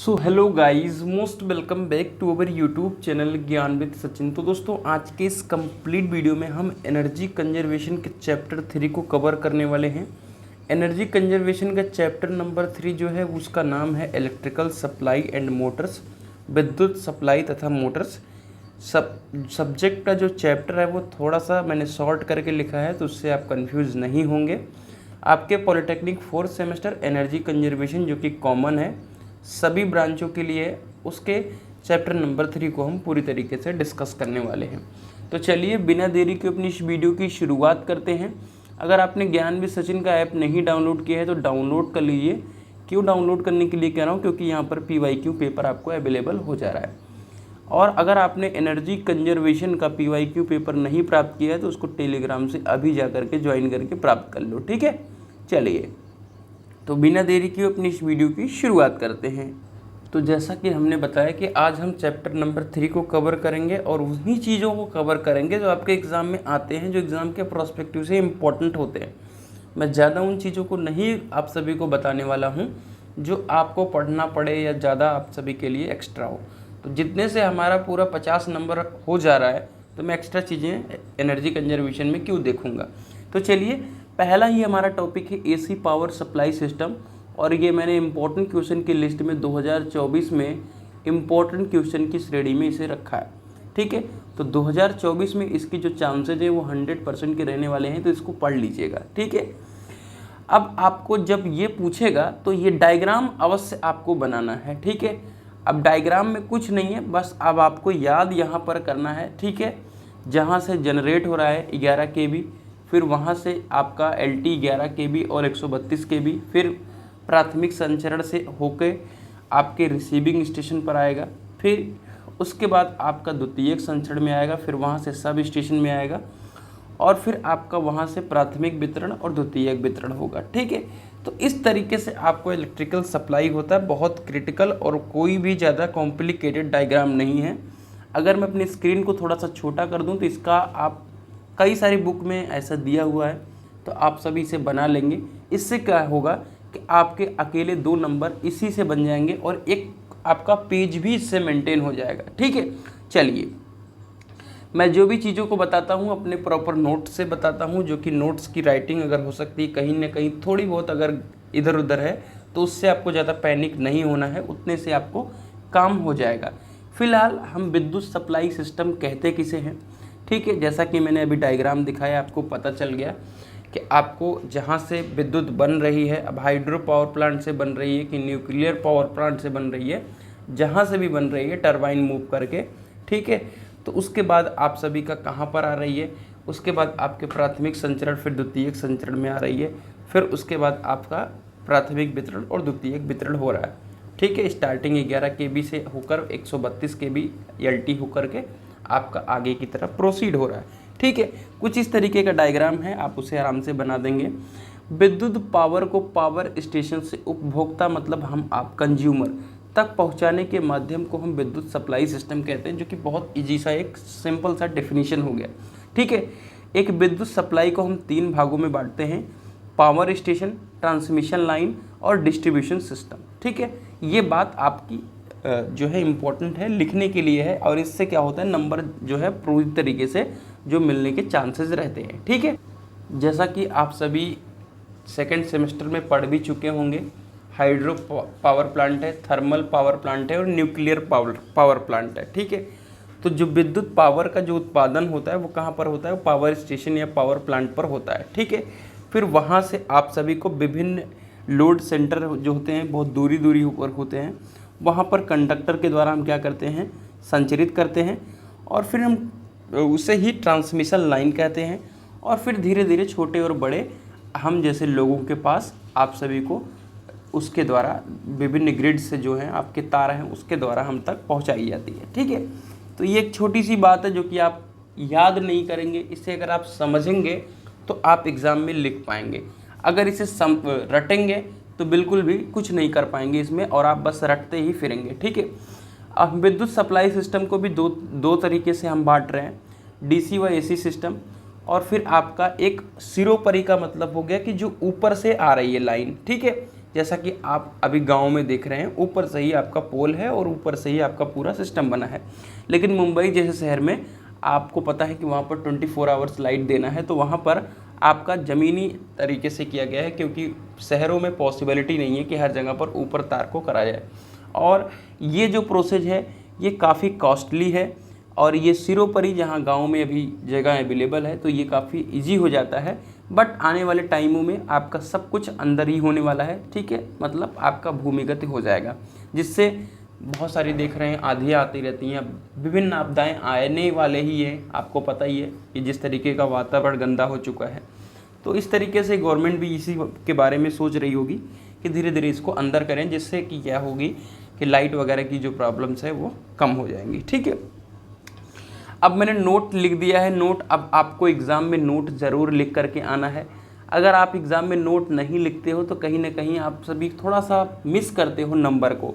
So hello guys, most welcome back to our YouTube channel Gyan with Sachin. तो दोस्तों, आज के इस कंप्लीट वीडियो में हम एनर्जी कंजर्वेशन के चैप्टर 3 को कवर करने वाले हैं। एनर्जी कंजर्वेशन का चैप्टर नंबर 3 जो है उसका नाम है इलेक्ट्रिकल सप्लाई एंड मोटर्स, विद्युत सप्लाई तथा मोटर्स। सब्जेक्ट का जो चैप्टर है वो थोड़ा सा मैंने शॉर्ट करके लिखा है, तो उससे आप कंफ्यूज नहीं होंगे। आपके polytechnic 4th semester energy conservation जो कि कॉमन है सभी ब्रांचों के लिए, उसके चैप्टर नंबर 3 को हम पूरी तरीके से डिस्कस करने वाले हैं। तो चलिए बिना देरी के अपनी इस वीडियो की शुरुआत करते हैं। अगर आपने ज्ञान विद सचिन का ऐप नहीं डाउनलोड किया है तो डाउनलोड कर लीजिए। क्यों डाउनलोड करने के लिए कह रहा हूँ, क्योंकि यहाँ पर PYQ पेपर आपको अवेलेबल हो जा रहा है। और अगर आपने एनर्जी कंजर्वेशन का PYQ पेपर नहीं प्राप्त किया है तो उसको टेलीग्राम से अभी जा करके ज्वाइन करके प्राप्त कर लो, ठीक है। चलिए, तो बिना देरी के अपनी इस वीडियो की शुरुआत करते हैं। तो जैसा कि हमने बताया कि आज हम चैप्टर नंबर 3 को कवर करेंगे और उन्हीं चीज़ों को कवर करेंगे जो आपके एग्ज़ाम में आते हैं, जो एग्ज़ाम के प्रोस्पेक्टिव से इम्पोर्टेंट होते हैं। मैं ज़्यादा उन चीज़ों को नहीं आप सभी को बताने वाला हूँ जो आपको पढ़ना पड़े या ज़्यादा आप सभी के लिए एक्स्ट्रा हो। तो जितने से हमारा पूरा 50 नंबर हो जा रहा है तो मैं एक्स्ट्रा चीज़ें एनर्जी कंजर्वेशन में क्यों देखूँगा। तो चलिए, पहला ही हमारा टॉपिक है AC पावर सप्लाई सिस्टम। और ये मैंने इम्पोर्टेंट क्वेश्चन की लिस्ट में 2024 में इम्पोर्टेंट क्वेश्चन की श्रेणी में इसे रखा है, ठीक है। तो 2024 में इसकी जो चांसेज है वो 100% के रहने वाले हैं, तो इसको पढ़ लीजिएगा, ठीक है। अब आपको जब ये पूछेगा तो ये डायग्राम अवश्य आपको बनाना है, ठीक है। अब डायग्राम में कुछ नहीं है, बस अब आपको याद यहाँ पर करना है, ठीक है। जहाँ से जनरेट हो रहा है 11 kV, फिर वहाँ से आपका LT 11 kV और 132 kV, फिर प्राथमिक संचरण से होके आपके रिसीविंग स्टेशन पर आएगा, फिर उसके बाद आपका द्वितीयक संचरण में आएगा, फिर वहाँ से सब स्टेशन में आएगा और फिर आपका वहाँ से प्राथमिक वितरण और द्वितीयक वितरण होगा, ठीक है। तो इस तरीके से आपको इलेक्ट्रिकल सप्लाई होता है, बहुत क्रिटिकल और कोई भी ज़्यादा कॉम्प्लिकेटेड डायग्राम नहीं है। अगर मैं अपनी स्क्रीन को थोड़ा सा छोटा कर दूँ तो इसका आप कई सारी बुक में ऐसा दिया हुआ है, तो आप सभी इसे बना लेंगे। इससे क्या होगा कि आपके अकेले 2 नंबर इसी से बन जाएंगे और एक आपका पेज भी इससे मेंटेन हो जाएगा, ठीक है। चलिए, मैं जो भी चीज़ों को बताता हूँ अपने प्रॉपर नोट से बताता हूँ, जो कि नोट्स की राइटिंग अगर हो सकती है कहीं ना कहीं थोड़ी बहुत अगर इधर उधर है तो उससे आपको ज़्यादा पैनिक नहीं होना है, उतने से आपको काम हो जाएगा। फिलहाल हम विद्युत सप्लाई सिस्टम कहते किसे हैं, ठीक है। जैसा कि मैंने अभी डायग्राम दिखाया, आपको पता चल गया कि आपको जहाँ से विद्युत बन रही है, अब हाइड्रो पावर प्लांट से बन रही है कि न्यूक्लियर पावर प्लांट से बन रही है, जहाँ से भी बन रही है टरबाइन मूव करके, ठीक है। तो उसके बाद आप सभी का कहाँ पर आ रही है, उसके बाद आपके प्राथमिक संचरण, फिर द्वितीयक संचरण में आ रही है, फिर उसके बाद आपका प्राथमिक वितरण और द्वितीयक वितरण हो रहा है, ठीक है। स्टार्टिंग 11 kV से होकर 132 kV LT होकर के आपका आगे की तरफ प्रोसीड हो रहा है, ठीक है। कुछ इस तरीके का डायग्राम है, आप उसे आराम से बना देंगे। विद्युत पावर को पावर स्टेशन से उपभोक्ता, मतलब हम आप कंज्यूमर तक पहुंचाने के माध्यम को हम विद्युत सप्लाई सिस्टम कहते हैं, जो कि बहुत इजी सा एक सिंपल सा डेफिनेशन हो गया, ठीक है। एक विद्युत सप्लाई को हम 3 भागों में बांटते हैं, पावर स्टेशन, ट्रांसमिशन लाइन और डिस्ट्रीब्यूशन सिस्टम, ठीक है। ये बात आपकी जो है इम्पोर्टेंट है, लिखने के लिए है, और इससे क्या होता है नंबर जो है पूरी तरीके से जो मिलने के चांसेस रहते हैं, ठीक है। जैसा कि आप सभी 2nd सेमेस्टर में पढ़ भी चुके होंगे, हाइड्रो पावर प्लांट है, थर्मल पावर प्लांट है और न्यूक्लियर पावर प्लांट है, ठीक है। तो जो विद्युत पावर का जो उत्पादन होता है वो कहाँ पर होता है, वो पावर स्टेशन या पावर प्लांट पर होता है, ठीक है। फिर वहाँ से आप सभी को विभिन्न लोड सेंटर जो होते हैं बहुत दूरी दूरी ऊपर होते हैं, वहाँ पर कंडक्टर के द्वारा हम क्या करते हैं, संचरित करते हैं, और फिर हम उसे ही ट्रांसमिशन लाइन कहते हैं। और फिर धीरे धीरे छोटे और बड़े हम जैसे लोगों के पास आप सभी को उसके द्वारा विभिन्न ग्रिड से जो हैं आपके तार हैं उसके द्वारा हम तक पहुंचाई जाती है, ठीक है। तो ये एक छोटी सी बात है जो कि आप याद नहीं करेंगे, इसे अगर आप समझेंगे तो आप एग्ज़ाम में लिख पाएंगे। अगर इसे रटेंगे तो बिल्कुल भी कुछ नहीं कर पाएंगे इसमें, और आप बस रटते ही फिरेंगे, ठीक है। अब विद्युत सप्लाई सिस्टम को भी दो तरीके से हम बांट रहे हैं, DC व AC सिस्टम, और फिर आपका एक सिरोपरि का मतलब हो गया कि जो ऊपर से आ रही है लाइन, ठीक है। जैसा कि आप अभी गांव में देख रहे हैं, ऊपर से ही आपका पोल है और ऊपर से ही आपका पूरा सिस्टम बना है। लेकिन मुंबई जैसे शहर में आपको पता है कि वहाँ पर 24 आवर्स लाइट देना है, तो वहाँ पर आपका ज़मीनी तरीके से किया गया है, क्योंकि शहरों में पॉसिबिलिटी नहीं है कि हर जगह पर ऊपर तार को करा जाए। और ये जो प्रोसेस है ये काफ़ी कॉस्टली है, और ये सिरों पर ही, जहाँ गांव में अभी जगह अवेलेबल है तो ये काफ़ी इजी हो जाता है। बट आने वाले टाइमों में आपका सब कुछ अंदर ही होने वाला है, ठीक है, मतलब आपका भूमिगत हो जाएगा, जिससे बहुत सारी देख रहे हैं आंधियाँ आती रहती हैं, विभिन्न आपदाएं आने वाले ही हैं। आपको पता ही है कि जिस तरीके का वातावरण गंदा हो चुका है, तो इस तरीके से गवर्नमेंट भी इसी के बारे में सोच रही होगी कि धीरे धीरे इसको अंदर करें, जिससे कि क्या होगी कि लाइट वगैरह की जो प्रॉब्लम्स है वो कम हो जाएंगी, ठीक है। अब मैंने नोट लिख दिया है। नोट, अब आपको एग्ज़ाम में नोट ज़रूर लिख करके आना है। अगर आप एग्ज़ाम में नोट नहीं लिखते हो तो कहीं ना कहीं आप सभी थोड़ा सा मिस करते हो नंबर को।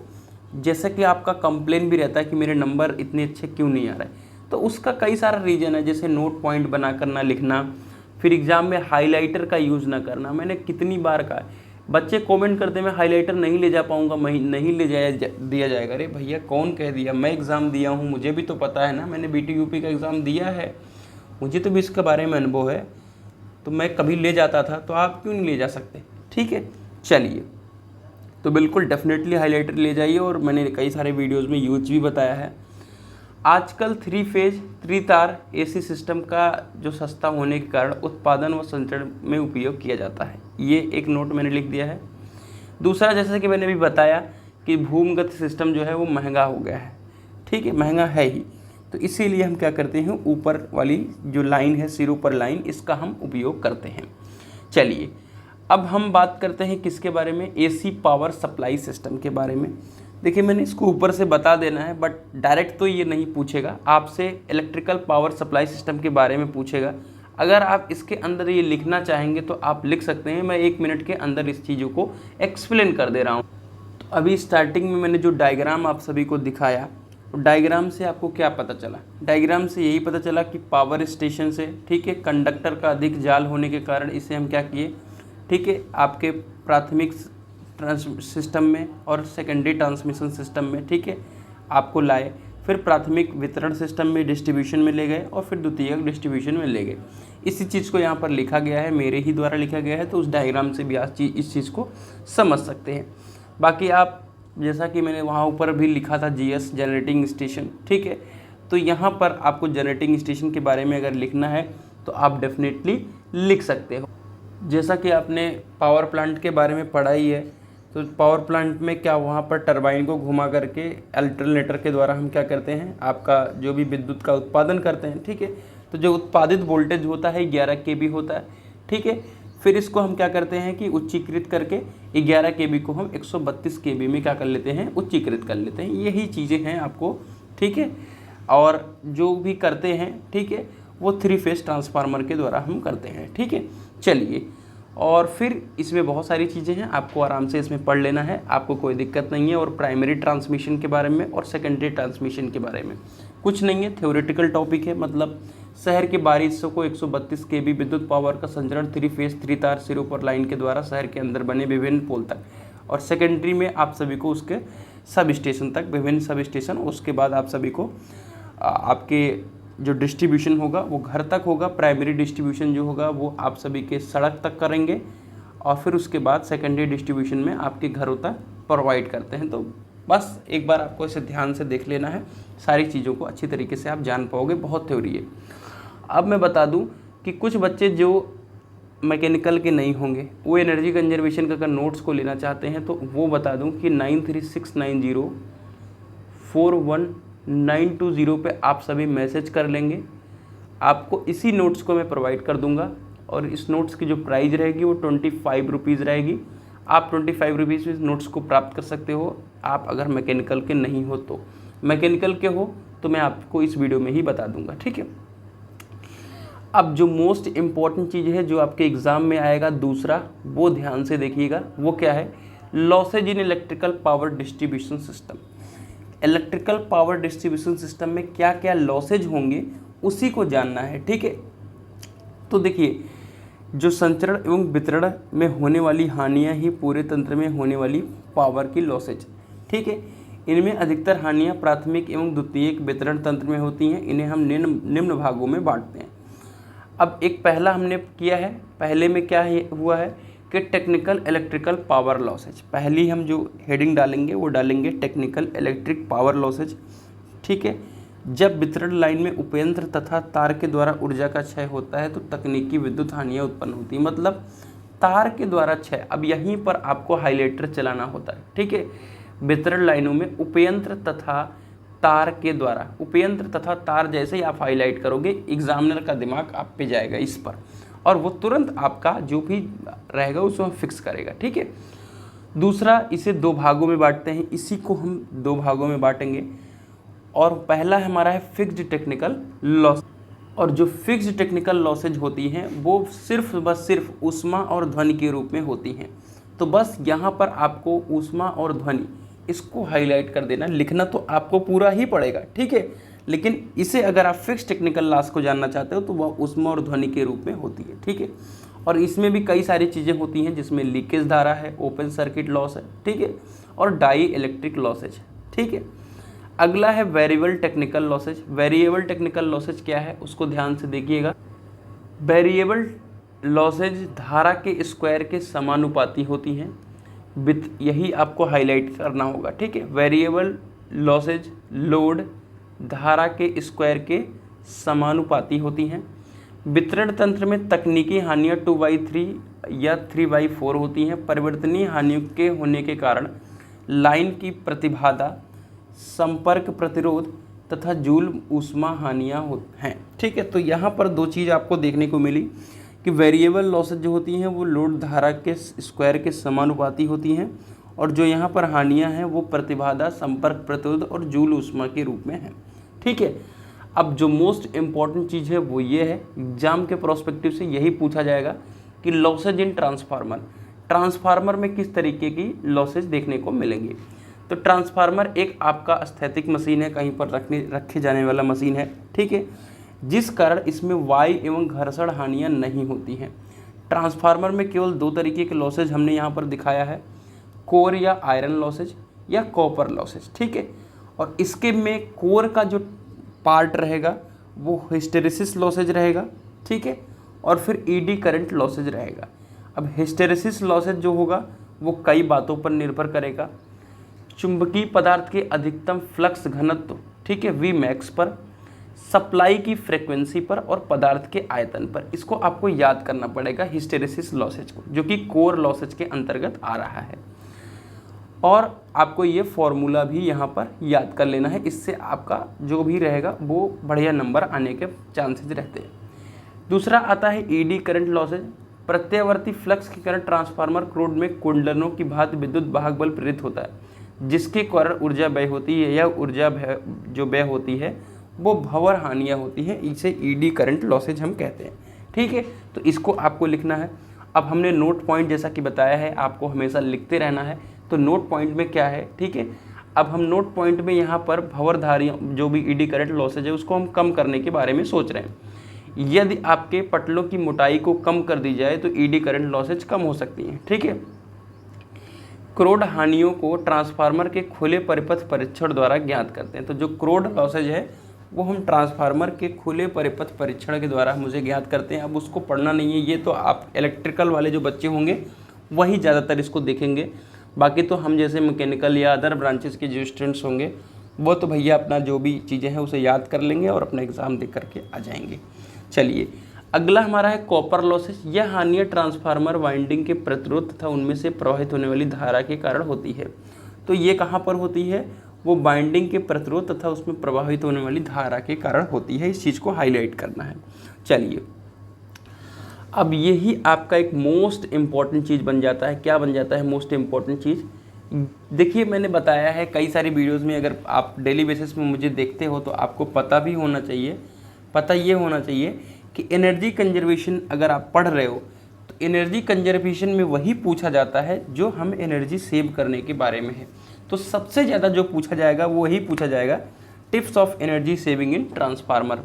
जैसे कि आपका कंप्लेन भी रहता है कि मेरे नंबर इतने अच्छे क्यों नहीं आ रहे, तो उसका कई सारा रीज़न है, जैसे नोट पॉइंट बना कर ना लिखना, फिर एग्ज़ाम में हाईलाइटर का यूज़ ना करना। मैंने कितनी बार कहा, बच्चे कमेंट करते मैं हाईलाइटर नहीं ले जा पाऊँगा, नहीं ले दिया जाएगा। अरे भैया कौन कह दिया, मैं एग्ज़ाम दिया हूँ, मुझे भी तो पता है ना, मैंने BTUP का एग्ज़ाम दिया है, मुझे तो भी इसके बारे में अनुभव है, तो मैं कभी ले जाता था, तो आप क्यों नहीं ले जा सकते, ठीक है। चलिए, तो बिल्कुल डेफिनेटली हाईलाइटर ले जाइए, और मैंने कई सारे वीडियोज़ में यूज भी बताया है। आजकल 3 फेज 3 तार AC सिस्टम का जो सस्ता होने के कारण उत्पादन व संचरण में उपयोग किया जाता है। ये एक नोट मैंने लिख दिया है। दूसरा, जैसे कि मैंने भी बताया कि भूमिगत सिस्टम जो है वो महंगा हो गया है, ठीक है, महंगा है ही, तो इसीलिए हम क्या करते हैं, ऊपर वाली जो लाइन है, सिरों पर लाइन, इसका हम उपयोग करते हैं। चलिए, अब हम बात करते हैं किसके बारे में, AC पावर सप्लाई सिस्टम के बारे में। देखिए, मैंने इसको ऊपर से बता देना है, बट डायरेक्ट तो ये नहीं पूछेगा, आपसे इलेक्ट्रिकल पावर सप्लाई सिस्टम के बारे में पूछेगा। अगर आप इसके अंदर ये लिखना चाहेंगे तो आप लिख सकते हैं, मैं 1 मिनट के अंदर इस चीज़ों को एक्सप्लेन कर दे रहा हूँ। तो अभी स्टार्टिंग में मैंने जो डायग्राम आप सभी को दिखाया, तो डायग्राम से आपको क्या पता चला, डायग्राम से यही पता चला कि पावर स्टेशन से, ठीक है, कंडक्टर का अधिक जाल होने के कारण इसे हम क्या किए, ठीक है, आपके प्राथमिक सिस्टम में और सेकेंडरी ट्रांसमिशन सिस्टम में, ठीक है, आपको लाए, फिर प्राथमिक वितरण सिस्टम में डिस्ट्रीब्यूशन में ले गए, और फिर द्वितीयक डिस्ट्रीब्यूशन में ले गए। इसी चीज़ को यहाँ पर लिखा गया है, मेरे ही द्वारा लिखा गया है, तो उस डायग्राम से भी आप इस चीज़ को समझ सकते हैं। बाकी आप, जैसा कि मैंने वहाँ ऊपर भी लिखा था GS जनरेटिंग स्टेशन, ठीक है, तो यहाँ पर आपको जनरेटिंग स्टेशन के बारे में अगर लिखना है तो आप डेफिनेटली लिख सकते हो। जैसा कि आपने पावर प्लांट के बारे में पढ़ा ही है, तो पावर प्लांट में क्या, वहाँ पर टरबाइन को घुमा करके अल्टरनेटर के द्वारा हम क्या करते हैं, आपका जो भी विद्युत का उत्पादन करते हैं, ठीक है। तो जो उत्पादित वोल्टेज होता है 11 kV होता है, ठीक है। फिर इसको हम क्या करते हैं कि उच्चीकृत करके 11 kV को हम 132 kV में क्या कर लेते हैं, उच्चीकृत कर लेते हैं। यही चीज़ें हैं आपको, ठीक है। और जो भी करते हैं, ठीक है, वो 3 फेज ट्रांसफार्मर के द्वारा हम करते हैं, ठीक है। चलिए, और फिर इसमें बहुत सारी चीज़ें हैं, आपको आराम से इसमें पढ़ लेना है, आपको कोई दिक्कत नहीं है। और प्राइमरी ट्रांसमिशन के बारे में और सेकेंडरी ट्रांसमिशन के बारे में कुछ नहीं है, थ्योरेटिकल टॉपिक है। मतलब शहर के बाहरी हिस्सों को 132 kV विद्युत पावर का संचरण 3 फेज 3 तार सिरों पर लाइन के द्वारा शहर के अंदर बने विभिन्न पोल तक, और सेकेंडरी में आप सभी को उसके सब स्टेशन तक, विभिन्न सब स्टेशन, उसके बाद आप सभी को आपके जो डिस्ट्रीब्यूशन होगा वो घर तक होगा, प्राइमरी डिस्ट्रीब्यूशन जो होगा वो आप सभी के सड़क तक करेंगे, और फिर उसके बाद सेकेंडरी डिस्ट्रीब्यूशन में आपके घरों तक प्रोवाइड करते हैं। तो बस एक बार आपको इसे ध्यान से देख लेना है, सारी चीज़ों को अच्छी तरीके से आप जान पाओगे, बहुत थ्योरी है। अब मैं बता दूं कि कुछ बच्चे जो मैकेनिकल के नहीं होंगे, वो एनर्जी कंजर्वेशन का अगर नोट्स को लेना चाहते हैं तो वो बता दूं कि 9369041920 पे आप सभी मैसेज कर लेंगे, आपको इसी नोट्स को मैं प्रोवाइड कर दूंगा। और इस नोट्स की जो प्राइस रहेगी वो 25 रुपीज़ रहेगी। आप 25 रुपीज़ में नोट्स को प्राप्त कर सकते हो, आप अगर मैकेनिकल के नहीं हो तो। मैकेनिकल के हो तो मैं आपको इस वीडियो में ही बता दूंगा, ठीक है। अब जो मोस्ट इम्पॉर्टेंट चीज़ है जो आपके एग्ज़ाम में आएगा, दूसरा, वो ध्यान से देखिएगा, वो क्या है, losses in electrical power distribution system. Electrical power distribution system में क्या क्या लॉसेज होंगे उसी को जानना है, ठीक है। तो देखिए, जो संचरण एवं वितरण में होने वाली हानियां ही पूरे तंत्र में होने वाली पावर की लॉसेज। ठीक है, इनमें अधिकतर हानियां प्राथमिक एवं द्वितीयक वितरण तंत्र में होती हैं। इन्हें हम निम्न भागों में बांटते हैं। अब एक पहला हमने किया है, पहले में क्या हुआ है कि टेक्निकल इलेक्ट्रिकल पावर लॉसेज। पहली हम जो हेडिंग डालेंगे वो डालेंगे टेक्निकल इलेक्ट्रिक पावर लॉसेज। ठीक है, जब वितरण लाइन में उपयंत्र तथा तार के द्वारा ऊर्जा का क्षय होता है तो तकनीकी विद्युत हानियां उत्पन्न होती हैं। मतलब तार के द्वारा क्षय, अब यहीं पर आपको हाइलाइटर चलाना होता है। ठीक है, वितरण लाइनों में उपयंत्र तथा तार के द्वारा, उपयंत्र तथा तार जैसे ही आप हाईलाइट करोगे एग्जामिनर का दिमाग आप पे जाएगा इस पर, और वो तुरंत आपका जो भी रहेगा उसको फिक्स करेगा। ठीक है, दूसरा, इसे दो भागों में बांटते हैं। इसी को हम दो भागों में बांटेंगे, और पहला हमारा है फिक्स्ड टेक्निकल लॉस। और जो फिक्स्ड टेक्निकल लॉसेज होती हैं वो सिर्फ ऊष्मा और ध्वनि के रूप में होती हैं। तो बस यहाँ पर आपको ऊष्मा और ध्वनि इसको हाईलाइट कर देना, लिखना तो आपको पूरा ही पड़ेगा। ठीक है, लेकिन इसे अगर आप फिक्स्ड टेक्निकल लॉस को जानना चाहते हो तो वह ऊष्मा और ध्वनि के रूप में होती है। ठीक है, और इसमें भी कई सारी चीज़ें होती हैं, जिसमें लीकेज धारा है, ओपन सर्किट लॉस है। ठीक है, और डाई इलेक्ट्रिक लॉसेज। ठीक है, अगला है variable technical losses. Variable technical losses क्या है उसको ध्यान से देखिएगा। वेरिएबल लॉसेज धारा के स्क्वायर के समानुपाती होती हैं। यही आपको हाईलाइट करना होगा। ठीक है, वेरिएबल लॉसेज लोड धारा के स्क्वायर के समानुपाती होती हैं। वितरण तंत्र में तकनीकी हानियाँ 2/3 या 3/4 होती हैं। परिवर्तनीय हानियों के होने के कारण लाइन की प्रतिबाधा, संपर्क प्रतिरोध तथा जूल ऊष्मा हानियाँ हैं। ठीक है, तो यहाँ पर दो चीज़ आपको देखने को मिली कि वेरिएबल लॉसेज जो होती हैं वो लोड धारा के स्क्वायर के समानुपाती होती हैं, और जो यहाँ पर हानियाँ हैं वो प्रतिबाधा, संपर्क प्रतिरोध और जूल ऊष्मा के रूप में हैं। ठीक है, अब जो मोस्ट इम्पॉर्टेंट चीज़ है वो ये है, एग्जाम के प्रोस्पेक्टिव से यही पूछा जाएगा कि लॉसेज इन ट्रांसफार्मर, ट्रांसफार्मर में किस तरीके की लॉसेज देखने को मिलेंगे। तो ट्रांसफार्मर एक आपका स्थैतिक मशीन है, कहीं पर रखे जाने वाला मशीन है। ठीक है, जिस कारण इसमें वायु एवं घर्षण हानियां नहीं होती हैं। ट्रांसफार्मर में केवल दो तरीके के लॉसेज हमने यहाँ पर दिखाया है, कोर या आयरन लॉसेज या कॉपर लॉसेज। ठीक है, और इसके में कोर का जो पार्ट रहेगा वो हिस्टेरेसिस लॉसेज रहेगा। ठीक है, और फिर ईडी करंट लॉसेज रहेगा। अब हिस्टेरेसिस लॉसेज जो होगा वो कई बातों पर निर्भर करेगा। चुंबकीय पदार्थ के अधिकतम फ्लक्स घनत्व, ठीक है, वी मैक्स पर, सप्लाई की फ्रीक्वेंसी पर और पदार्थ के आयतन पर। इसको आपको याद करना पड़ेगा हिस्टेरेसिस लॉसेज को, जो कि कोर लॉसेज के अंतर्गत आ रहा है। और आपको ये फॉर्मूला भी यहाँ पर याद कर लेना है, इससे आपका जो भी रहेगा वो बढ़िया नंबर आने के चांसेस रहते हैं। दूसरा आता है ईडी करंट लॉसेज। प्रत्यावर्ती फ्लक्स के कारण ट्रांसफार्मर क्रोड में कुंडलों की भांति विद्युत वाहक बल प्रेरित होता है, जिसके कारण ऊर्जा व्यय होती है। यह ऊर्जा जो व्यय होती है वो भंवर हानियाँ होती हैं, इसे ईडी करंट लॉसेज हम कहते हैं। ठीक है, तो इसको आपको लिखना है। अब हमने नोट पॉइंट जैसा कि बताया है आपको हमेशा लिखते रहना है, तो नोट पॉइंट में क्या है। ठीक है, अब हम नोट पॉइंट में यहाँ पर भंवरधारियों जो भी ईडी करंट लॉसेज है उसको हम कम करने के बारे में सोच रहे हैं। यदि आपके पटलों की मोटाई को कम कर दी जाए तो ईडी करंट लॉसेज कम हो सकती हैं। ठीक है, क्रोड हानियों को ट्रांसफार्मर के खुले परिपथ परीक्षण द्वारा ज्ञात करते हैं। तो जो क्रोड लॉसेज है वो हम ट्रांसफार्मर के खुले परिपथ परीक्षण के द्वारा मुझे ज्ञात करते हैं। अब उसको पढ़ना नहीं है, ये तो आप इलेक्ट्रिकल वाले जो बच्चे होंगे वही ज़्यादातर इसको देखेंगे। बाकी तो हम जैसे मैकेनिकल या अदर ब्रांचेस के जो स्टूडेंट्स होंगे वो तो भैया अपना जो भी चीज़ें हैं उसे याद कर लेंगे और अपना एग्ज़ाम दे करके आ जाएंगे। चलिए, अगला हमारा है कॉपर लॉसेज। यह हानियाँ ट्रांसफार्मर वाइंडिंग के प्रतिरोध तथा उनमें से प्रवाहित होने वाली धारा के कारण होती है। तो ये कहाँ पर होती है, वो बाइंडिंग के प्रतिरोध तथा उसमें प्रवाहित होने वाली धारा के कारण होती है। इस चीज़ को हाईलाइट करना है। चलिए, अब यही आपका एक मोस्ट इम्पॉर्टेंट चीज़ बन जाता है। क्या बन जाता है मोस्ट इम्पॉर्टेंट चीज़? देखिए, मैंने बताया है कई सारी वीडियोज़ में, अगर आप डेली बेसिस में मुझे देखते हो तो आपको पता भी होना चाहिए, पता ये होना चाहिए कि एनर्जी कंजर्वेशन अगर आप पढ़ रहे हो तो एनर्जी कंजर्वेशन में वही पूछा जाता है जो हम एनर्जी सेव करने के बारे में है। तो सबसे ज़्यादा जो पूछा जाएगा वो वही पूछा जाएगा, tips of energy saving in transformer.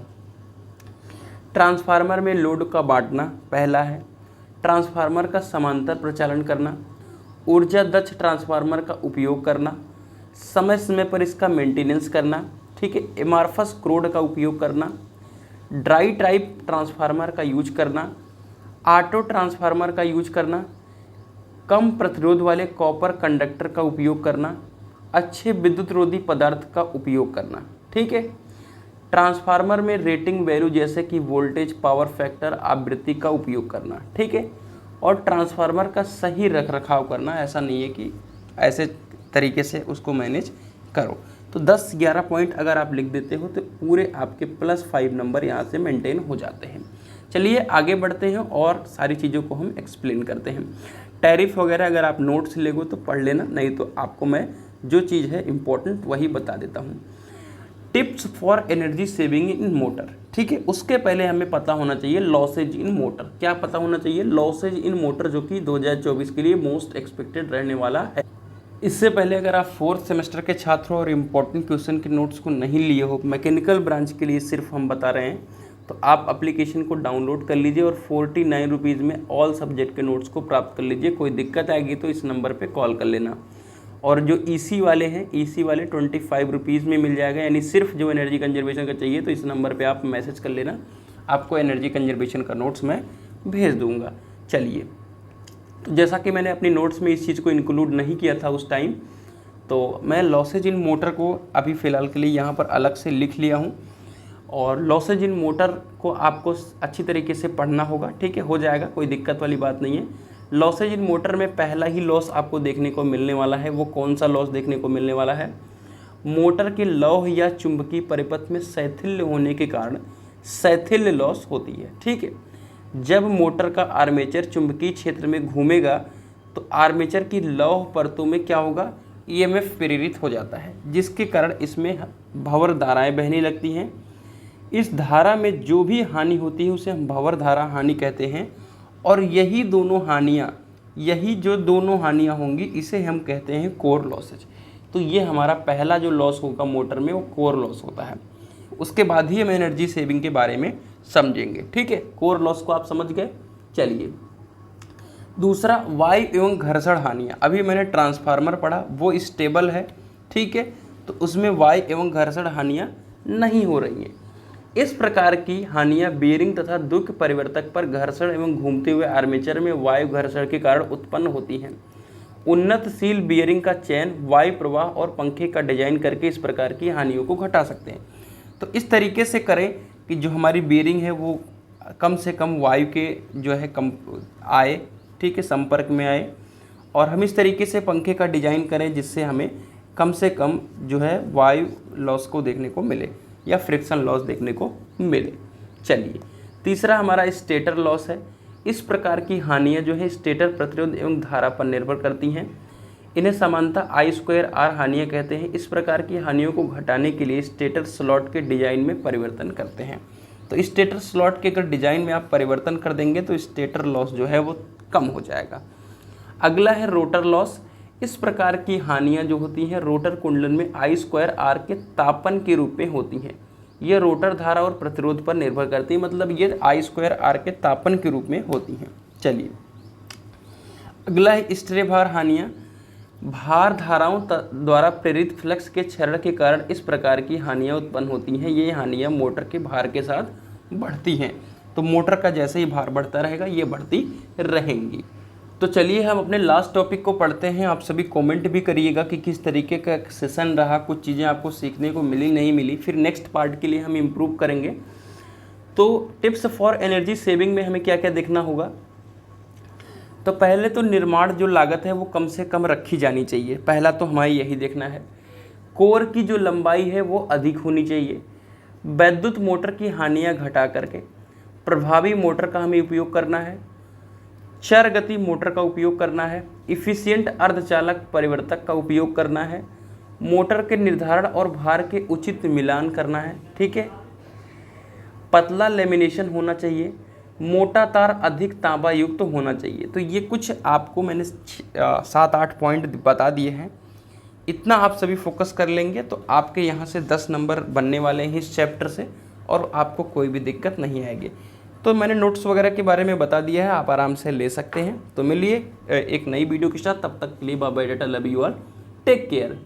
Transformer में लोड का बांटना पहला है। ट्रांसफार्मर का समांतर प्रचालन करना, ऊर्जा दक्ष ट्रांसफार्मर का उपयोग करना, समय समय पर इसका मेंटेनेंस करना, ठीक है, एमार्फस क्रोड का उपयोग करना, ड्राई टाइप ट्रांसफार्मर का यूज करना, ऑटो ट्रांसफार्मर का यूज करना, कम प्रतिरोध वाले कॉपर कंडक्टर का उपयोग करना, अच्छे विद्युत रोधी पदार्थ का उपयोग करना, ठीक है। ट्रांसफार्मर में रेटिंग वैल्यू जैसे कि वोल्टेज, पावर फैक्टर, आवृत्ति का उपयोग करना, ठीक है। और ट्रांसफार्मर का सही रख रखाव करना, ऐसा नहीं है कि ऐसे तरीके से उसको मैनेज करो। तो 10-11 पॉइंट अगर आप लिख देते हो तो पूरे आपके +5 नंबर यहाँ से मेंटेन हो जाते हैं। चलिए आगे बढ़ते हैं और सारी चीज़ों को हम एक्सप्लेन करते हैं। टैरिफ वगैरह अगर आप नोट्स लेगो तो पढ़ लेना, नहीं तो आपको मैं जो चीज़ है इम्पोर्टेंट वही बता देता हूँ। Tips for energy saving in motor, ठीक है। उसके पहले हमें पता होना चाहिए लॉसेज इन मोटर। क्या पता होना चाहिए? लॉसेज इन मोटर, जो कि 2024 के लिए मोस्ट एक्सपेक्टेड रहने वाला है। इससे पहले अगर आप 4th सेमेस्टर के छात्र हो और इम्पोर्टेंट क्वेश्चन के नोट्स को नहीं लिए हो, मैकेनिकल ब्रांच के लिए सिर्फ हम बता रहे हैं, तो आप एप्लीकेशन को डाउनलोड कर लीजिए और 49 रुपीज़ में ऑल सब्जेक्ट के नोट्स को प्राप्त कर लीजिए। कोई दिक्कत आएगी तो इस नंबर पे कॉल कर लेना। और जो ईसी वाले हैं, ईसी वाले 25 रुपीज़ में मिल जाएगा, यानी सिर्फ जो एनर्जी कंजर्वेशन का चाहिए तो इस नंबर पे आप मैसेज कर लेना, आपको एनर्जी कंजर्वेशन का नोट्स मैं भेज दूँगा। चलिए, तो जैसा कि मैंने अपनी नोट्स में इस चीज़ को इंक्लूड नहीं किया था उस टाइम, तो मैं लॉसेज इन मोटर को अभी फ़िलहाल के लिए यहाँ पर अलग से लिख लिया हूँ। और लॉसेज इन मोटर को आपको अच्छी तरीके से पढ़ना होगा, ठीक है, हो जाएगा, कोई दिक्कत वाली बात नहीं है। लॉसेज इन मोटर में पहला ही लॉस आपको देखने को मिलने वाला है। वो कौन सा लॉस देखने को मिलने वाला है? मोटर के लौह या चुंबकीय परिपथ में शैथिल्य होने के कारण शैथिल्य लॉस होती है, ठीक है। जब मोटर का आर्मेचर चुंबकीय क्षेत्र में घूमेगा तो आर्मेचर की लौह परतों में क्या होगा? ईएमएफ प्रेरित हो जाता है, जिसके कारण इसमें भंवर धाराएं बहने लगती हैं। इस धारा में जो भी हानि होती है उसे हम भंवर धारा हानि कहते हैं। और यही जो दोनों हानियाँ होंगी इसे हम कहते हैं कोर लॉसेज। तो ये हमारा पहला जो लॉस होगा मोटर में वो कोर लॉस होता है। उसके बाद ही हम एनर्जी सेविंग के बारे में समझेंगे, ठीक है। कोर लॉस को आप समझ गए। चलिए, दूसरा वायु एवं घर्षण हानियाँ। अभी मैंने ट्रांसफार्मर पढ़ा, वो स्टेबल है, ठीक है, तो उसमें वायु एवं घर्षण हानियाँ नहीं हो रही हैं। इस प्रकार की हानियाँ बेयरिंग तथा दुख परिवर्तक पर घर्षण एवं घूमते हुए आर्मेचर में वायु घर्षण के कारण उत्पन्न होती हैं। उन्नतशील बेयरिंग का चयन, वायु प्रवाह और पंखे का डिजाइन करके इस प्रकार की हानियों को घटा सकते हैं। तो इस तरीके से करें कि जो हमारी बेयरिंग है वो कम से कम वायु के जो है कम आए, ठीक है, संपर्क में आए। और हम इस तरीके से पंखे का डिजाइन करें जिससे हमें कम से कम जो है वायु लॉस को देखने को मिले या फ्रिक्शन लॉस देखने को मिले। चलिए, तीसरा हमारा स्टेटर लॉस है। इस प्रकार की हानियाँ जो है स्टेटर प्रतिरोध एवं धारा पर निर्भर करती हैं। इन्हें सामान्यतः I2R हानियाँ कहते हैं। इस प्रकार की हानियों को घटाने के लिए स्टेटर स्लॉट के डिजाइन में परिवर्तन करते हैं। तो स्टेटर स्लॉट के अगर डिजाइन में आप परिवर्तन कर देंगे तो स्टेटर लॉस जो है वो कम हो जाएगा। अगला है रोटर लॉस। इस प्रकार की हानियाँ जो होती हैं रोटर कुंडलन में I2R के तापन के रूप में होती हैं। ये रोटर धारा और प्रतिरोध पर निर्भर करती है, मतलब ये I2R के तापन के रूप में होती हैं। चलिए, अगला है स्ट्रे भार हानियाँ। भार धाराओं द्वारा प्रेरित फ्लक्स के क्षरण के कारण इस प्रकार की हानियाँ उत्पन्न होती हैं। ये हानियाँ मोटर के भार के साथ बढ़ती हैं, तो मोटर का जैसे ही भार बढ़ता रहेगा ये बढ़ती रहेंगी। तो चलिए हम अपने लास्ट टॉपिक को पढ़ते हैं। आप सभी कमेंट भी करिएगा कि किस तरीके का सेशन रहा, कुछ चीज़ें आपको सीखने को मिली नहीं मिली, फिर नेक्स्ट पार्ट के लिए हम इम्प्रूव करेंगे। तो टिप्स फॉर एनर्जी सेविंग में हमें क्या क्या देखना होगा? तो पहले तो निर्माण जो लागत है वो कम से कम रखी जानी चाहिए, पहला तो हमारी यही देखना है। कोर की जो लंबाई है वो अधिक होनी चाहिए। वैद्युत मोटर की हानियाँ घटा करके प्रभावी मोटर का हमें उपयोग करना है। चर गति मोटर का उपयोग करना है। इफिशिएंट अर्धचालक परिवर्तक का उपयोग करना है। मोटर के निर्धारण और भार के उचित मिलान करना है, ठीक है। पतला लेमिनेशन होना चाहिए। मोटा तार अधिक तांबा युक्त होना चाहिए। तो ये कुछ आपको मैंने 7-8 पॉइंट बता दिए हैं। इतना आप सभी फोकस कर लेंगे तो आपके यहाँ से 10 नंबर बनने वाले हैं इस चैप्टर से और आपको कोई भी दिक्कत नहीं आएगी। तो मैंने नोट्स वगैरह के बारे में बता दिया है, आप आराम से ले सकते हैं। तो मिलिए एक नई वीडियो के साथ, तब तक के लिए bye bye, tata, love you all, take care.